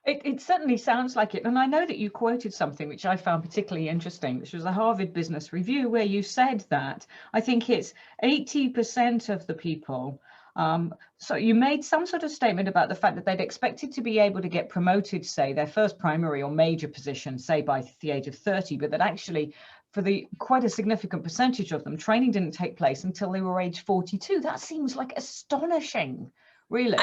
It certainly sounds like it. And I know that you quoted something which I found particularly interesting, which was a Harvard Business Review, where you said that I think it's 80% of the people. So you made some sort of statement about the fact that they'd expected to be able to get promoted, say, their first primary or major position, say, by the age of 30, but that actually for the quite a significant percentage of them, training didn't take place until they were age 42. That seems like astonishing, really.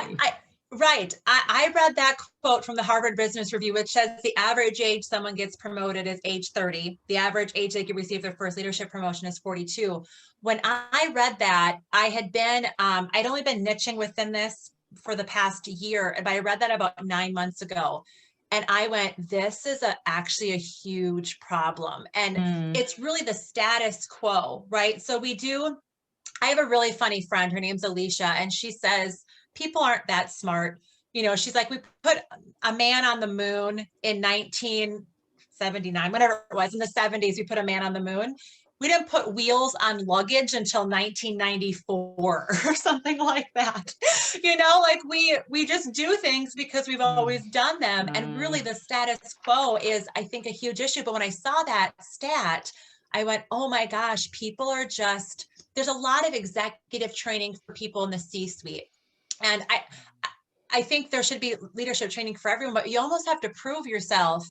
Right. I read that quote from the Harvard Business Review, which says the average age someone gets promoted is age 30. The average age they could receive their first leadership promotion is 42. When I read that, I'd only been niching within this for the past year, but I read that about 9 months ago. And I went, this is actually a huge problem. And it's really the status quo, right? So I have a really funny friend. Her name's Alicia, and she says, people aren't that smart. She's like, we put a man on the moon in 1979, whatever it was, in the 70s, we put a man on the moon. We didn't put wheels on luggage until 1994 or something like that. Like we just do things because we've always done them. And really the status quo is, I think, a huge issue. But when I saw that stat, I went, oh my gosh, there's a lot of executive training for people in the C-suite. And I think there should be leadership training for everyone, but you almost have to prove yourself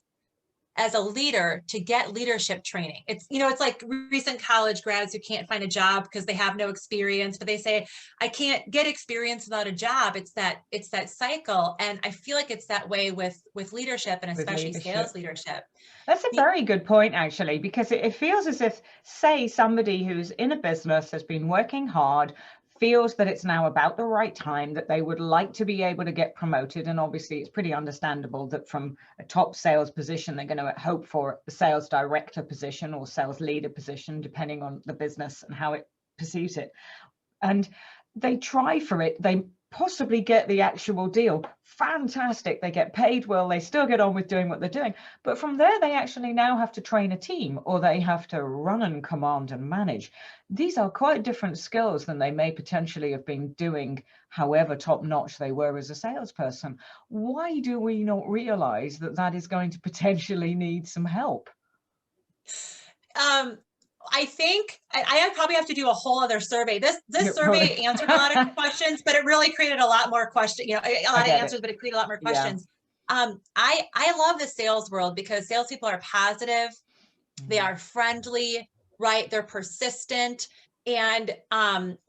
as a leader to get leadership training. It's like recent college grads who can't find a job because they have no experience, but they say, I can't get experience without a job. It's that cycle. And I feel like it's that way with leadership, and especially sales leadership. That's a very good point, actually, because it feels as if, say, somebody who's in a business has been working hard, feels that it's now about the right time, that they would like to be able to get promoted. And obviously, it's pretty understandable that from a top sales position, they're going to hope for a sales director position or sales leader position, depending on the business and how it perceives it. And they try for it. They possibly get the actual deal. Fantastic. They get paid well. They still get on with doing what they're doing. But from there, they actually now have to train a team, or they have to run and command and manage. These are quite different skills than they may potentially have been doing, however top-notch they were as a salesperson. Why do we not realize that that is going to potentially need some help? I think I probably have to do a whole other survey. This survey answered a lot of questions, but it really created a lot more questions, a lot of answers, but it created a lot more questions. Yeah. I love the sales world because salespeople are positive. They are friendly, right? They're persistent. And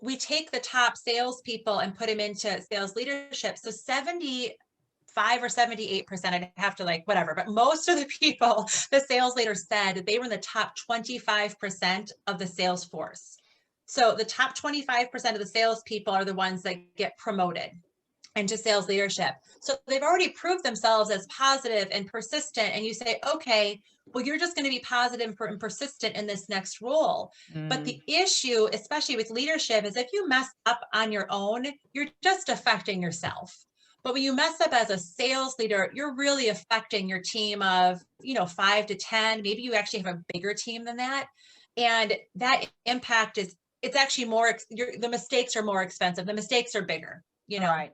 we take the top salespeople and put them into sales leadership. So 75 or 78%, I'd have to whatever, but most of the people, the sales leaders said that they were in the top 25% of the sales force. So the top 25% of the salespeople are the ones that get promoted into sales leadership. So they've already proved themselves as positive and persistent. And you say, okay, well, you're just going to be positive and persistent in this next role. But the issue, especially with leadership, is if you mess up on your own, you're just affecting yourself. But when you mess up as a sales leader, you're really affecting your team of, 5 to 10. Maybe you actually have a bigger team than that. And that impact it's actually the mistakes are more expensive. The mistakes are bigger, Right.